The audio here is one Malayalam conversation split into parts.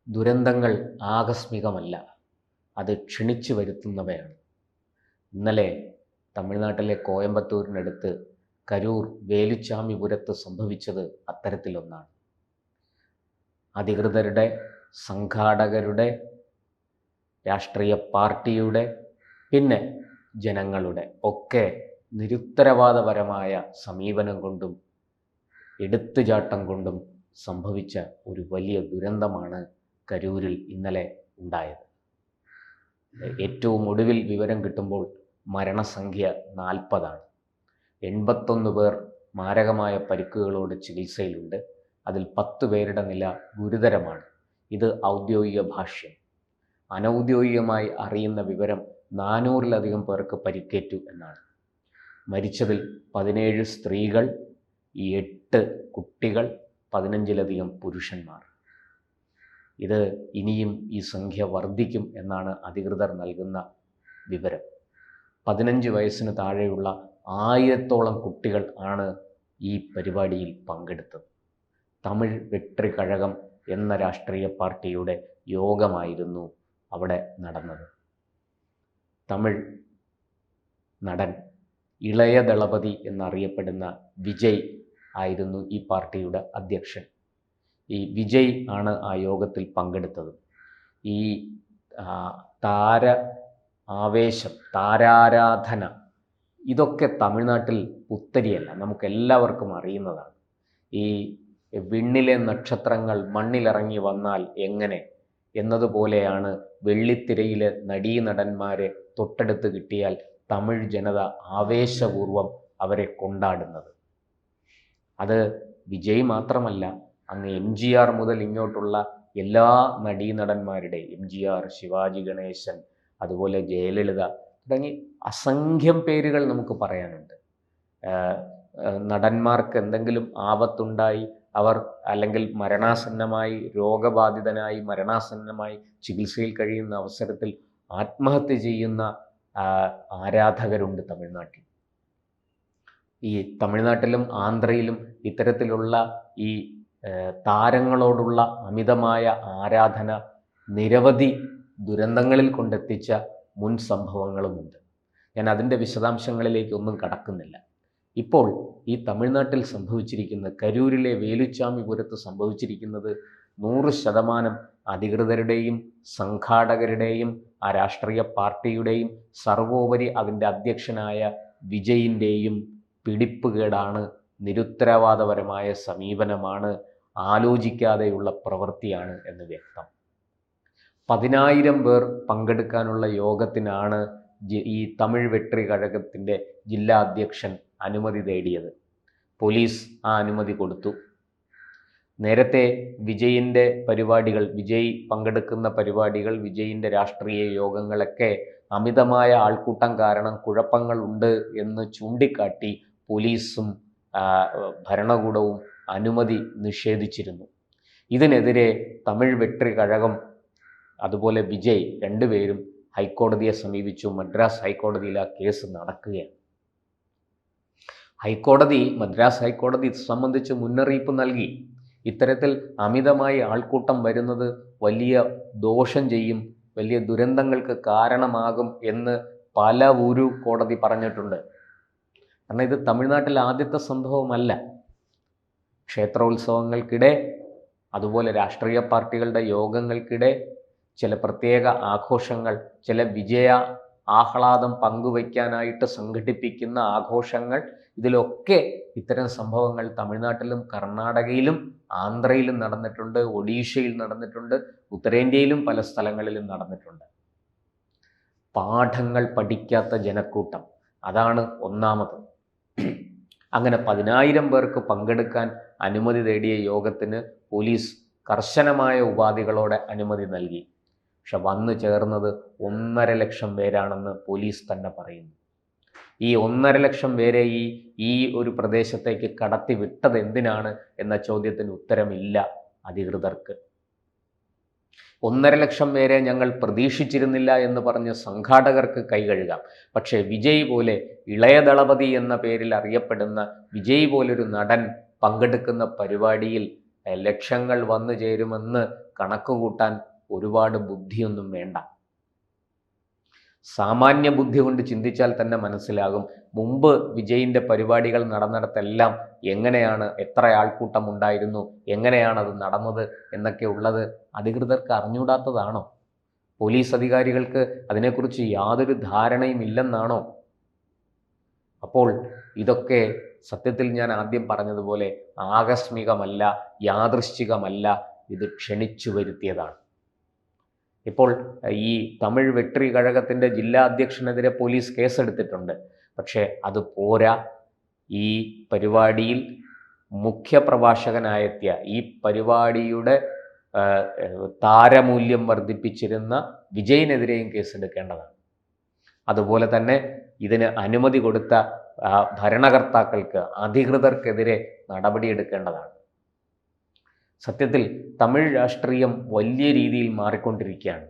ദുരന്തങ്ങൾ ആകസ്മികമല്ല, അത് ക്ഷണിച്ചു വരുത്തുന്നവയാണ്. ഇന്നലെ തമിഴ്നാട്ടിലെ കോയമ്പത്തൂരിനടുത്ത് കരൂർ വേലുച്ചാമിപുരത്ത് സംഭവിച്ചത് അത്തരത്തിലൊന്നാണ്. അധികൃതരുടെ, സംഘാടകരുടെ, രാഷ്ട്രീയ പാർട്ടിയുടെ, പിന്നെ ജനങ്ങളുടെ ഒക്കെ നിരുത്തരവാദപരമായ സമീപനം കൊണ്ടും എടുത്തുചാട്ടം കൊണ്ടും സംഭവിച്ച ഒരു വലിയ ദുരന്തമാണ് കരൂരിൽ ഇന്നലെ ഉണ്ടായത്. ഏറ്റവും ഒടുവിൽ വിവരം കിട്ടുമ്പോൾ മരണസംഖ്യ 40 ആണ്. 81 പേർ മാരകമായ പരിക്കുകളോട് ചികിത്സയിലുണ്ട്. അതിൽ 10 പേരുടെ നില ഗുരുതരമാണ്. ഇത് ഔദ്യോഗിക ഭാഷ്യം. അനൗദ്യോഗികമായി അറിയുന്ന വിവരം 400-ലധികം പേർക്ക് പരിക്കേറ്റു എന്നാണ്. മരിച്ചതിൽ 17 സ്ത്രീകൾ, 8 കുട്ടികൾ, 15-ലധികം പുരുഷന്മാർ. ഇത് ഇനിയും ഈ സംഖ്യ വർദ്ധിക്കും എന്നാണ് അധികൃതർ നൽകുന്ന വിവരം. 15 വയസ്സിന് താഴെയുള്ള 1000-ഓളം കുട്ടികൾ ആണ് ഈ പരിപാടിയിൽ പങ്കെടുത്തത്. തമിഴ് വെട്രി കഴകം എന്ന രാഷ്ട്രീയ പാർട്ടിയുടെ യോഗമായിരുന്നു അവിടെ നടന്നത്. തമിഴ് നടൻ ഇളയ ദളപതി എന്നറിയപ്പെടുന്ന വിജയ് ആയിരുന്നു ഈ പാർട്ടിയുടെ അധ്യക്ഷൻ. ഈ വിജയ് ആണ് ആ യോഗത്തിൽ പങ്കെടുത്തത്. ഈ ആവേശം, താരാരാധന, ഇതൊക്കെ തമിഴ്നാട്ടിൽ പുത്തരിയല്ല, നമുക്കെല്ലാവർക്കും അറിയുന്നതാണ്. ഈ വിണ്ണിലെ നക്ഷത്രങ്ങൾ മണ്ണിലിറങ്ങി വന്നാൽ എങ്ങനെ എന്നതുപോലെയാണ് വെള്ളിത്തിരയിലെ നടീനടന്മാരെ തൊട്ടടുത്ത് കിട്ടിയാൽ തമിഴ് ജനത ആവേശപൂർവം അവരെ കൊണ്ടാടുന്നത്. അത് വിജയ് മാത്രമല്ല, അങ്ങ് MGR മുതൽ ഇങ്ങോട്ടുള്ള എല്ലാ നടീനടന്മാരുടെയും, MGR, ശിവാജി ഗണേശൻ, അതുപോലെ ജയലളിത തുടങ്ങി അസംഖ്യം പേരുകൾ നമുക്ക് പറയാനുണ്ട്. നടന്മാർക്ക് എന്തെങ്കിലും ആപത്തുണ്ടായി അവർ അല്ലെങ്കിൽ മരണാസന്നമായി, രോഗബാധിതനായി മരണാസന്നമായി ചികിത്സയിൽ കഴിയുന്ന അവസരത്തിൽ ആത്മഹത്യ ചെയ്യുന്ന ആരാധകരുണ്ട് തമിഴ്നാട്ടിൽ. ഈ തമിഴ്നാട്ടിലും ആന്ധ്രയിലും ഇത്തരത്തിലുള്ള ഈ താരങ്ങളോടുള്ള അമിതമായ ആരാധന നിരവധി ദുരന്തങ്ങളിൽ കൊണ്ടെത്തിച്ച മുൻ സംഭവങ്ങളുമുണ്ട്. ഞാൻ അതിൻ്റെ വിശദാംശങ്ങളിലേക്കൊന്നും കടക്കുന്നില്ല. ഇപ്പോൾ ഈ തമിഴ്നാട്ടിൽ സംഭവിച്ചിരിക്കുന്ന, കരൂരിലെ വേലുച്ചാമിപുരത്ത് സംഭവിച്ചിരിക്കുന്നത് 100% അധികൃതരുടെയും സംഘാടകരുടെയും ആ രാഷ്ട്രീയ പാർട്ടിയുടെയും സർവോപരി അതിൻ്റെ അധ്യക്ഷനായ വിജയിൻ്റെയും പിടിപ്പുകേടാണ്, നിരുത്തരവാദപരമായ സമീപനമാണ്, ആലോചിക്കാതെയുള്ള പ്രവൃത്തിയാണ് എന്ന് വ്യക്തം. 10,000 പേർ പങ്കെടുക്കാനുള്ള യോഗത്തിനാണ് ഈ തമിഴ് വെട്രി കഴകത്തിൻ്റെ ജില്ലാ അധ്യക്ഷൻ അനുമതി തേടിയത്. പോലീസ് ആ അനുമതി കൊടുത്തു. നേരത്തെ വിജയിൻ്റെ പരിപാടികൾ, വിജയ് പങ്കെടുക്കുന്ന പരിപാടികൾ, വിജയിൻ്റെ രാഷ്ട്രീയ യോഗങ്ങളൊക്കെ അമിതമായ ആൾക്കൂട്ടം കാരണം കുഴപ്പങ്ങളുണ്ട് എന്ന് ചൂണ്ടിക്കാട്ടി പോലീസും ഭരണകൂടവും അനുമതി നിഷേധിച്ചിരുന്നു. ഇതിനെതിരെ തമിഴ് വെട്രി കഴകം അതുപോലെ വിജയ് രണ്ടുപേരും ഹൈക്കോടതിയെ സമീപിച്ചു. മദ്രാസ് ഹൈക്കോടതിയിൽ ആ കേസ് നടക്കുകയാണ്. മദ്രാസ് ഹൈക്കോടതി ഇത് സംബന്ധിച്ച് മുന്നറിയിപ്പ് നൽകി. ഇത്തരത്തിൽ അമിതമായി ആൾക്കൂട്ടം വരുന്നത് വലിയ ദോഷം ചെയ്യും, വലിയ ദുരന്തങ്ങൾക്ക് കാരണമാകും എന്ന് പല കോടതി പറഞ്ഞിട്ടുണ്ട്. കാരണം ഇത് തമിഴ്നാട്ടിൽ ആദ്യത്തെ സംഭവമല്ല. ക്ഷേത്രോത്സവങ്ങൾക്കിടെ, അതുപോലെ രാഷ്ട്രീയ പാർട്ടികളുടെ യോഗങ്ങൾക്കിടെ, ചില പ്രത്യേക ആഘോഷങ്ങൾ, ചില വിജയ ആഹ്ലാദം പങ്കുവയ്ക്കാനായിട്ട് സംഘടിപ്പിക്കുന്ന ആഘോഷങ്ങൾ, ഇതിലൊക്കെ ഇത്തരം സംഭവങ്ങൾ തമിഴ്നാട്ടിലും കർണാടകയിലും ആന്ധ്രയിലും നടന്നിട്ടുണ്ട്, ഒഡീഷയിൽ നടന്നിട്ടുണ്ട്, ഉത്തരേന്ത്യയിലും പല സ്ഥലങ്ങളിലും നടന്നിട്ടുണ്ട്. പാഠങ്ങൾ പഠിക്കാത്ത ജനക്കൂട്ടം, അതാണ് ഒന്നാമത്. അങ്ങനെ 10,000 പേർക്ക് പങ്കെടുക്കാൻ അനുമതി തേടിയ യോഗത്തിന് പോലീസ് കർശനമായ ഉപാധികളോടെ അനുമതി നൽകി. പക്ഷെ വന്നു ചേർന്നത് 1.5 ലക്ഷം പേരാണെന്ന് പോലീസ് തന്നെ പറയുന്നു. ഈ 1.5 ലക്ഷം പേരെ ഈ ഒരു പ്രദേശത്തേക്ക് കടത്തി വിട്ടത് എന്തിനാണ് എന്ന ചോദ്യത്തിന് ഉത്തരമില്ല അധികൃതർക്ക്. 1.5 ലക്ഷം പേരെ ഞങ്ങൾ പ്രതീക്ഷിച്ചിരുന്നില്ല എന്ന് പറഞ്ഞ് സംഘാടകർക്ക് കൈകഴുകാം. പക്ഷേ വിജയ് പോലെ, ഇളയ ദളപതി എന്ന പേരിൽ അറിയപ്പെടുന്ന വിജയ് പോലൊരു നടൻ പങ്കെടുക്കുന്ന പരിപാടിയിൽ ലക്ഷങ്ങൾ വന്നു ചേരുമെന്ന് കണക്ക് കൂട്ടാൻ ഒരുപാട് ബുദ്ധിയൊന്നും വേണ്ട. സാമാന്യ ബുദ്ധി കൊണ്ട് ചിന്തിച്ചാൽ തന്നെ മനസ്സിലാകും, മുമ്പ് വിജയിൻ്റെ പരിപാടികൾ നടന്നിടത്തെല്ലാം എങ്ങനെയാണ്, എത്ര ആൾക്കൂട്ടം ഉണ്ടായിരുന്നു, എങ്ങനെയാണ് അത് നടന്നത് എന്നൊക്കെ ഉള്ളത് അധികൃതർക്ക് അറിഞ്ഞുകൂടാത്തതാണോ? പോലീസ് അധികാരികൾക്ക് അതിനെക്കുറിച്ച് യാതൊരു ധാരണയും ഇല്ലെന്നാണോ? അപ്പോൾ ഇതൊക്കെ സത്യത്തിൽ ഞാൻ ആദ്യം പറഞ്ഞതുപോലെ ആകസ്മികമല്ല, യാദൃശ്ചികമല്ല, ഇത് ക്ഷണിച്ചു വരുത്തിയതാണ്. ഇപ്പോൾ ഈ തമിഴ് വെട്രി കഴകത്തിൻ്റെ ജില്ലാ അധ്യക്ഷനെതിരെ പോലീസ് കേസെടുത്തിട്ടുണ്ട്. പക്ഷേ അത് പോരാ. ഈ പരിപാടിയിൽ മുഖ്യപ്രഭാഷകനായെത്തിയ, ഈ പരിപാടിയുടെ താരമൂല്യം വർദ്ധിപ്പിച്ചിരുന്ന വിജയിനെതിരെയും കേസെടുക്കേണ്ടതാണ്. അതുപോലെ തന്നെ ഇതിന് അനുമതി കൊടുത്ത ഭരണകർത്താക്കൾക്ക്, അധികൃതർക്കെതിരെ നടപടിയെടുക്കേണ്ടതാണ്. സത്യത്തിൽ തമിഴ് രാഷ്ട്രീയം വലിയ രീതിയിൽ മാറിക്കൊണ്ടിരിക്കുകയാണ്.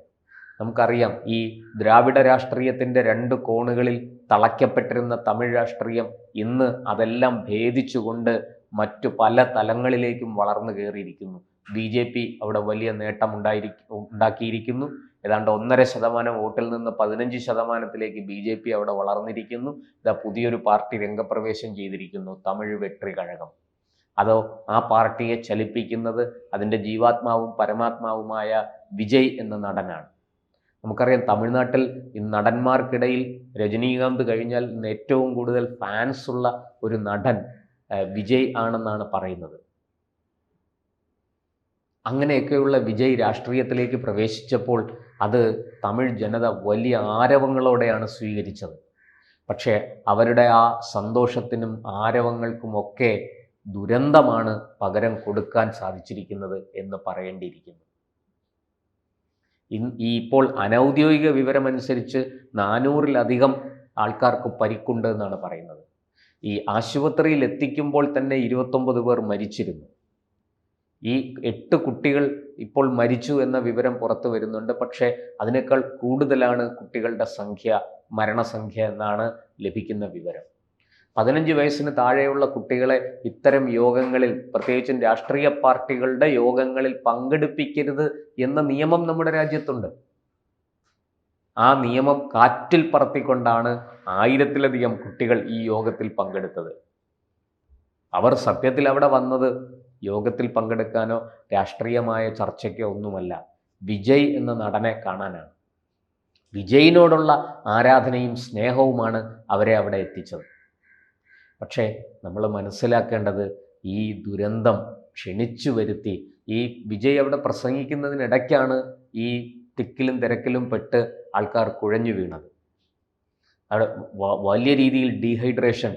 നമുക്കറിയാം, ഈ ദ്രാവിഡ രാഷ്ട്രീയത്തിൻ്റെ 2 കോണുകളിൽ തളയ്ക്കപ്പെട്ടിരുന്ന തമിഴ് രാഷ്ട്രീയം ഇന്ന് അതെല്ലാം ഭേദിച്ചുകൊണ്ട് മറ്റു പല തലങ്ങളിലേക്കും വളർന്നു കയറിയിരിക്കുന്നു. BJP അവിടെ വലിയ നേട്ടം ഉണ്ടാക്കിയിരിക്കുന്നു. ഏതാണ്ട് 1.5% വോട്ടിൽ നിന്ന് 15%ത്തിലേക്ക് BJP അവിടെ വളർന്നിരിക്കുന്നു. ഇതാ പുതിയൊരു പാർട്ടി രംഗപ്രവേശം ചെയ്തിരിക്കുന്നു, തമിഴ് വെട്രി കഴകം. അതോ ആ പാർട്ടിയെ ചലിപ്പിക്കുന്നത് അതിൻ്റെ ജീവാത്മാവും പരമാത്മാവുമായ വിജയ് എന്ന നടനാണ്. നമുക്കറിയാം, തമിഴ്നാട്ടിൽ ഈ നടന്മാർക്കിടയിൽ രജനീകാന്ത് കഴിഞ്ഞാൽ ഇന്ന് ഏറ്റവും കൂടുതൽ ഫാൻസ് ഉള്ള ഒരു നടൻ വിജയ് ആണെന്നാണ് പറയുന്നത്. അങ്ങനെയൊക്കെയുള്ള വിജയ് രാഷ്ട്രീയത്തിലേക്ക് പ്രവേശിച്ചപ്പോൾ അത് തമിഴ് ജനത വലിയ ആരവങ്ങളോടെയാണ് സ്വീകരിച്ചത്. പക്ഷേ അവരുടെ ആ സന്തോഷത്തിനും ആരവങ്ങൾക്കുമൊക്കെ ദുരന്തമാണ് പകരം കൊടുക്കാൻ സാധിച്ചിരിക്കുന്നത് എന്ന് പറയേണ്ടിയിരിക്കുന്നു. ഇപ്പോൾ അനൗദ്യോഗിക വിവരമനുസരിച്ച് 400-ലധികം ആൾക്കാർക്ക് പരിക്കുണ്ട് എന്നാണ് പറയുന്നത്. ഈ ആശുപത്രിയിൽ എത്തിക്കുമ്പോൾ തന്നെ 29 പേർ മരിച്ചിരുന്നു. ഈ 8 കുട്ടികൾ ഇപ്പോൾ മരിച്ചു എന്ന വിവരം പുറത്തു വരുന്നുണ്ട്. പക്ഷേ അതിനേക്കാൾ കൂടുതലാണ് കുട്ടികളുടെ മരണസംഖ്യ എന്നാണ് ലഭിക്കുന്ന വിവരം. 15 വയസ്സിന് താഴെയുള്ള കുട്ടികളെ ഇത്തരം യോഗങ്ങളിൽ, പ്രത്യേകിച്ചും രാഷ്ട്രീയ പാർട്ടികളുടെ യോഗങ്ങളിൽ പങ്കെടുപ്പിക്കരുത് എന്ന നിയമം നമ്മുടെ രാജ്യത്തുണ്ട്. ആ നിയമം കാറ്റിൽ പറത്തിക്കൊണ്ടാണ് 1000-ലധികം കുട്ടികൾ ഈ യോഗത്തിൽ പങ്കെടുത്തത്. അവർ സത്യത്തിൽ അവിടെ വന്നത് യോഗത്തിൽ പങ്കെടുക്കാനോ രാഷ്ട്രീയമായ ചർച്ചയ്ക്കോ ഒന്നുമല്ല, വിജയ് എന്ന നടനെ കാണാനാണ്. വിജയിനോടുള്ള ആരാധനയും സ്നേഹവുമാണ് അവരെ അവിടെ എത്തിച്ചത്. പക്ഷേ നമ്മൾ മനസ്സിലാക്കേണ്ടത്, ഈ ദുരന്തം ക്ഷണിച്ചു വരുത്തി, ഈ വിജയ് അവിടെ പ്രസംഗിക്കുന്നതിനിടയ്ക്കാണ് ഈ തിക്കിലും തിരക്കിലും പെട്ട് ആൾക്കാർ കുഴഞ്ഞു വീണത്. അവിടെ വലിയ രീതിയിൽ ഡീഹൈഡ്രേഷൻ,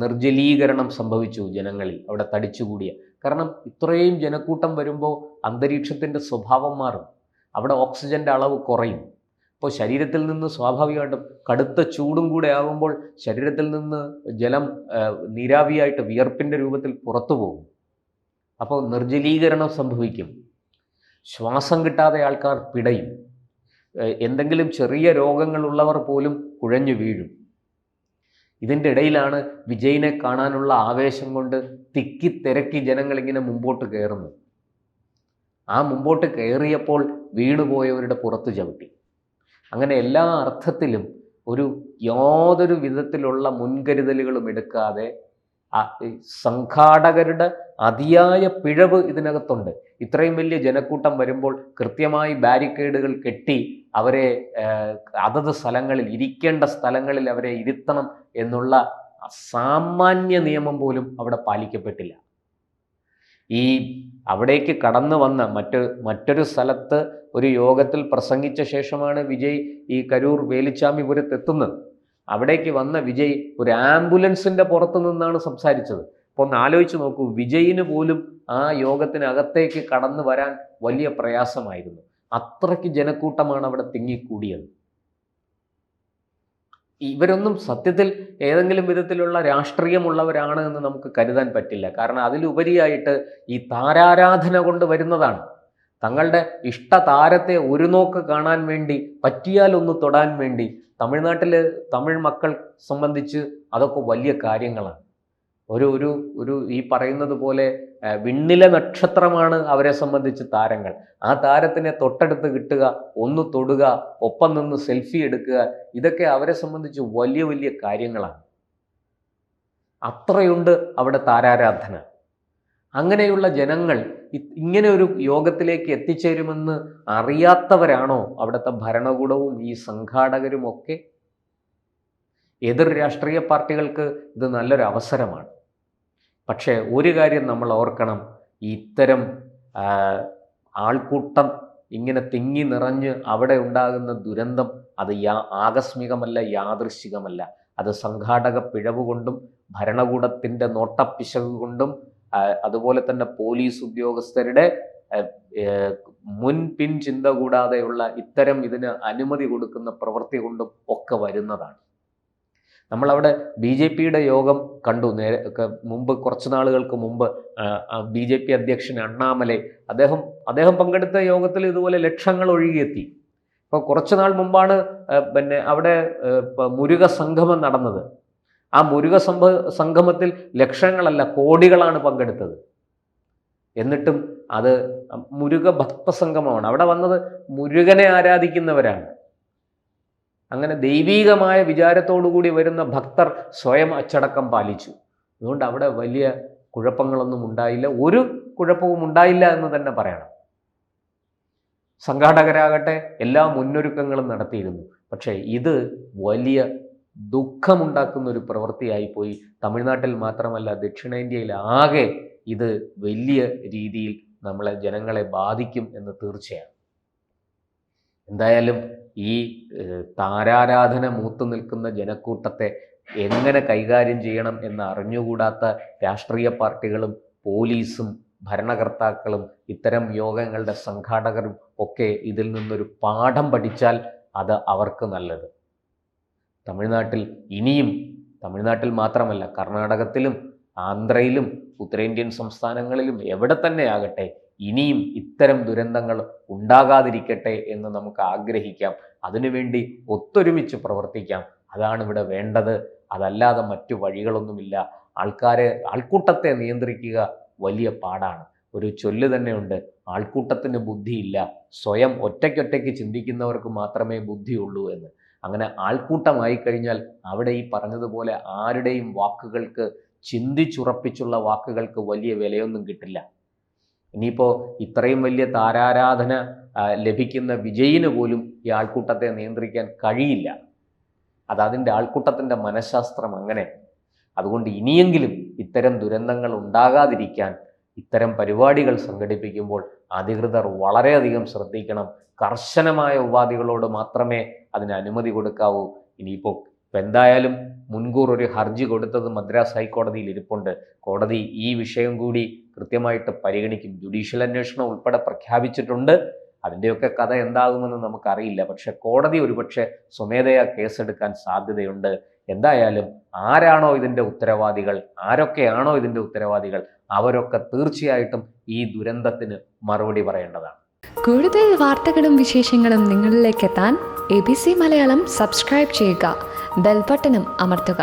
നിർജ്ജലീകരണം സംഭവിച്ചു ജനങ്ങളിൽ, അവിടെ തടിച്ചുകൂടിയ. കാരണം ഇത്രയും ജനക്കൂട്ടം വരുമ്പോൾ അന്തരീക്ഷത്തിൻ്റെ സ്വഭാവം മാറും, അവിടെ ഓക്സിജൻ്റെ അളവ് കുറയും. അപ്പോൾ ശരീരത്തിൽ നിന്ന് സ്വാഭാവികമായിട്ടും കടുത്ത ചൂടും കൂടെ ആകുമ്പോൾ ശരീരത്തിൽ നിന്ന് ജലം നീരാവിയായിട്ട് വിയർപ്പിൻ്റെ രൂപത്തിൽ പുറത്തു പോകും. അപ്പോൾ നിർജ്ജലീകരണം സംഭവിക്കും. ശ്വാസം കിട്ടാതെ ആൾക്കാർ പിടയും. എന്തെങ്കിലും ചെറിയ രോഗങ്ങളുള്ളവർ പോലും കുഴഞ്ഞു വീഴും. ഇതിൻ്റെ ഇടയിലാണ് വിജയിനെ കാണാനുള്ള ആവേശം കൊണ്ട് തിക്കിത്തിരക്കി ജനങ്ങളിങ്ങനെ മുമ്പോട്ട് കയറുന്നു. ആ മുമ്പോട്ട് കയറിയപ്പോൾ വീണുപോയവരുടെ പുറത്ത് ചവിട്ടി. അങ്ങനെ എല്ലാ അർത്ഥത്തിലും യാതൊരു വിധത്തിലുള്ള മുൻകരുതലുകളും എടുക്കാതെ സംഘാടകരുടെ അതിയായ പിഴവ് ഇതിനകത്തുണ്ട്. ഇത്രയും വലിയ ജനക്കൂട്ടം വരുമ്പോൾ കൃത്യമായി ബാരിക്കേഡുകൾ കെട്ടി അവരെ അതത് സ്ഥലങ്ങളിൽ, ഇരിക്കേണ്ട സ്ഥലങ്ങളിൽ അവരെ ഇരുത്തണം എന്നുള്ള സാമാന്യ നിയമം പോലും അവിടെ പാലിക്കപ്പെട്ടില്ല. ഈ അവിടേക്ക് കടന്നു വന്ന മറ്റൊരു സ്ഥലത്ത് ഒരു യോഗത്തിൽ പ്രസംഗിച്ച ശേഷമാണ് വിജയ് ഈ കരൂർ വേലുച്ചാമിപുരത്ത് എത്തുന്നത്. അവിടേക്ക് വന്ന വിജയ് ഒരു ആംബുലൻസിൻ്റെ പുറത്തു നിന്നാണ് സംസാരിച്ചത്. അപ്പോൾ ഒന്ന് ആലോചിച്ച് നോക്കൂ, വിജയിന് പോലും ആ യോഗത്തിനകത്തേക്ക് കടന്നു വരാൻ വലിയ പ്രയാസമായിരുന്നു. അത്രയ്ക്ക് ജനക്കൂട്ടമാണ് അവിടെ തിങ്ങിക്കൂടിയത്. ഇവരൊന്നും സത്യത്തിൽ ഏതെങ്കിലും വിധത്തിലുള്ള രാഷ്ട്രീയമുള്ളവരാണ് എന്ന് നമുക്ക് കരുതാൻ പറ്റില്ല. കാരണം അതിലുപരിയായിട്ട് ഈ താരാരാധന കൊണ്ട് വരുന്നതാണ്. തങ്ങളുടെ ഇഷ്ട താരത്തെ ഒരു നോക്ക് കാണാൻ വേണ്ടി, പറ്റിയാൽ ഒന്ന് തൊടാൻ വേണ്ടി. തമിഴ്നാട്ടിൽ തമിഴ് മക്കൾ സംബന്ധിച്ച് അതൊക്കെ വലിയ കാര്യങ്ങളാണ്. ഒരു ഒരു ഒരു ഈ പറയുന്നത് പോലെ വിണ്ണിലെ നക്ഷത്രമാണ് അവരെ സംബന്ധിച്ച് താരങ്ങൾ. ആ താരത്തിനെ തൊട്ടടുത്ത് കിട്ടുക, ഒന്ന് തൊടുക, ഒപ്പം നിന്ന് സെൽഫി എടുക്കുക, ഇതൊക്കെ അവരെ സംബന്ധിച്ച് വലിയ വലിയ കാര്യങ്ങളാണ്. അത്രയുണ്ട് അവിടെ താരാരാധന. അങ്ങനെയുള്ള ജനങ്ങൾ ഇങ്ങനെ ഒരു യോഗത്തിലേക്ക് എത്തിച്ചേരുമെന്ന് അറിയാത്തവരാണോ അവിടുത്തെ ഭരണകൂടവും ഈ സംഘാടകരുമൊക്കെ? എതിർ രാഷ്ട്രീയ പാർട്ടികൾക്ക് ഇത് നല്ലൊരു അവസരമാണ്. പക്ഷേ ഒരു കാര്യം നമ്മൾ ഓർക്കണം, ഇത്തരം ആൾക്കൂട്ടം ഇങ്ങനെ തിങ്ങി നിറഞ്ഞ് അവിടെ ഉണ്ടാകുന്ന ദുരന്തം അത് ആകസ്മികമല്ല, യാദൃശ്ചികമല്ല. അത് സംഘാടക പിഴവ് കൊണ്ടും ഭരണകൂടത്തിൻ്റെ നോട്ടപ്പിശക് കൊണ്ടും അതുപോലെ തന്നെ പോലീസ് ഉദ്യോഗസ്ഥരുടെ മുൻപിൻ ചിന്ത കൂടാതെയുള്ള ഇത്തരം ഇതിന് അനുമതി കൊടുക്കുന്ന പ്രവൃത്തി കൊണ്ടും ഒക്കെ വരുന്നതാണ്. നമ്മളവിടെ BJPയുടെ യോഗം കണ്ടു. മുമ്പ് കുറച്ച് നാളുകൾക്ക് മുമ്പ് BJP അധ്യക്ഷൻ അണ്ണാമലൈ അദ്ദേഹം പങ്കെടുത്ത യോഗത്തിൽ ഇതുപോലെ ലക്ഷങ്ങൾ ഒഴുകിയെത്തി. ഇപ്പോൾ കുറച്ച് നാൾ മുമ്പാണ് അവിടെ മുരുക സംഗമം നടന്നത്. ആ മുരുക സംഗമത്തിൽ ലക്ഷങ്ങളല്ല കോടികളാണ് പങ്കെടുത്തത്. എന്നിട്ടും അത് മുരുക ഭക്തസംഗമമാണ്. അവിടെ വന്നത് മുരുകനെ ആരാധിക്കുന്നവരാണ്. അങ്ങനെ ദൈവീകമായ വിചാരത്തോടുകൂടി വരുന്ന ഭക്തർ സ്വയം അച്ചടക്കം പാലിച്ചു. അതുകൊണ്ട് അവിടെ വലിയ കുഴപ്പങ്ങളൊന്നും ഉണ്ടായില്ല, ഒരു കുഴപ്പവും ഉണ്ടായില്ല എന്ന് തന്നെ പറയണം. സംഘാടകരാകട്ടെ എല്ലാ മുന്നൊരുക്കങ്ങളും നടത്തിയിരുന്നു. പക്ഷേ ഇത് വലിയ ദുഃഖമുണ്ടാക്കുന്ന ഒരു പ്രവൃത്തിയായിപ്പോയി. തമിഴ്നാട്ടിൽ മാത്രമല്ല, ദക്ഷിണേന്ത്യയിൽ ആകെ ഇത് വലിയ രീതിയിൽ ജനങ്ങളെ ബാധിക്കും എന്ന് തീർച്ചയാണ്. എന്തായാലും ഈ താരാരാധന മൂത്തു നിൽക്കുന്ന ജനക്കൂട്ടത്തെ എങ്ങനെ കൈകാര്യം ചെയ്യണം എന്ന് അറിഞ്ഞുകൂടാത്ത രാഷ്ട്രീയ പാർട്ടികളും പോലീസും ഭരണകർത്താക്കളും ഇത്തരം യോഗങ്ങളുടെ സംഘാടകരും ഒക്കെ ഇതിൽ നിന്നൊരു പാഠം പഠിച്ചാൽ അത് അവർക്ക് നല്ലത്. തമിഴ്നാട്ടിൽ മാത്രമല്ല, കർണാടകത്തിലും ആന്ധ്രയിലും ഉത്തരേന്ത്യൻ സംസ്ഥാനങ്ങളിലും എവിടെ തന്നെ ആകട്ടെ, ഇനിയും ഇത്തരം ദുരന്തങ്ങൾ ഉണ്ടാകാതിരിക്കട്ടെ എന്ന് നമുക്ക് ആഗ്രഹിക്കാം. അതിനുവേണ്ടി ഒത്തൊരുമിച്ച് പ്രവർത്തിക്കാം. അതാണ് ഇവിടെ വേണ്ടത്. അതല്ലാതെ മറ്റു വഴികളൊന്നുമില്ല. ആൾക്കൂട്ടത്തെ നിയന്ത്രിക്കുക വലിയ പാടാണ്. ഒരു ചൊല്ല് തന്നെയുണ്ട്, ആൾക്കൂട്ടത്തിന് ബുദ്ധിയില്ല, സ്വയം ഒറ്റയ്ക്കൊറ്റയ്ക്ക് ചിന്തിക്കുന്നവർക്ക് മാത്രമേ ബുദ്ധിയുള്ളൂ എന്ന്. അങ്ങനെ ആൾക്കൂട്ടമായി കഴിഞ്ഞാൽ അവിടെ ഈ പറഞ്ഞതുപോലെ ആരുടെയും വാക്കുകൾക്ക്, ചിന്തിച്ചുറപ്പിച്ചുള്ള വാക്കുകൾക്ക് വലിയ വിലയൊന്നും കിട്ടില്ല. ഇനിയിപ്പോൾ ഇത്രയും വലിയ താരാരാധന ലഭിക്കുന്ന വിജയിന് പോലും ഈ ആൾക്കൂട്ടത്തെ നിയന്ത്രിക്കാൻ കഴിയില്ല. അതിൻ്റെ ആൾക്കൂട്ടത്തിൻ്റെ മനഃശാസ്ത്രം അങ്ങനെ. അതുകൊണ്ട് ഇനിയെങ്കിലും ഇത്തരം ദുരന്തങ്ങൾ ഉണ്ടാകാതിരിക്കാൻ ഇത്തരം പരിപാടികൾ സംഘടിപ്പിക്കുമ്പോൾ അധികൃതർ വളരെയധികം ശ്രദ്ധിക്കണം. കർശനമായ ഉപാധികളോട് മാത്രമേ അതിന് അനുമതി കൊടുക്കാവൂ. ഇനിയിപ്പോൾ എന്തായാലും മുൻകൂർ ഒരു ഹർജി കൊടുത്തത് മദ്രാസ് ഹൈക്കോടതിയിൽ ഇരിപ്പുണ്ട്. കോടതി ഈ വിഷയം കൂടി കൃത്യമായിട്ട് പരിഗണിക്കും. ജുഡീഷ്യൽ അന്വേഷണം ഉൾപ്പെടെ പ്രഖ്യാപിച്ചിട്ടുണ്ട്. അതിൻ്റെയൊക്കെ കഥ എന്താകുമെന്ന് നമുക്കറിയില്ല. പക്ഷെ കോടതി ഒരുപക്ഷെ സ്വമേധയാ കേസെടുക്കാൻ സാധ്യതയുണ്ട്. എന്തായാലും ആരൊക്കെയാണോ ഇതിൻ്റെ ഉത്തരവാദികൾ അവരൊക്കെ തീർച്ചയായിട്ടും ഈ ദുരന്തത്തിന് മറുപടി പറയേണ്ടതാണ്. കൂടുതൽ വാർത്തകളും വിശേഷങ്ങളും നിങ്ങളിലേക്ക് എത്താൻ ABC മലയാളം സബ്സ്ക്രൈബ് ചെയ്യുക, ബെൽ ബട്ടണും അമർത്തുക.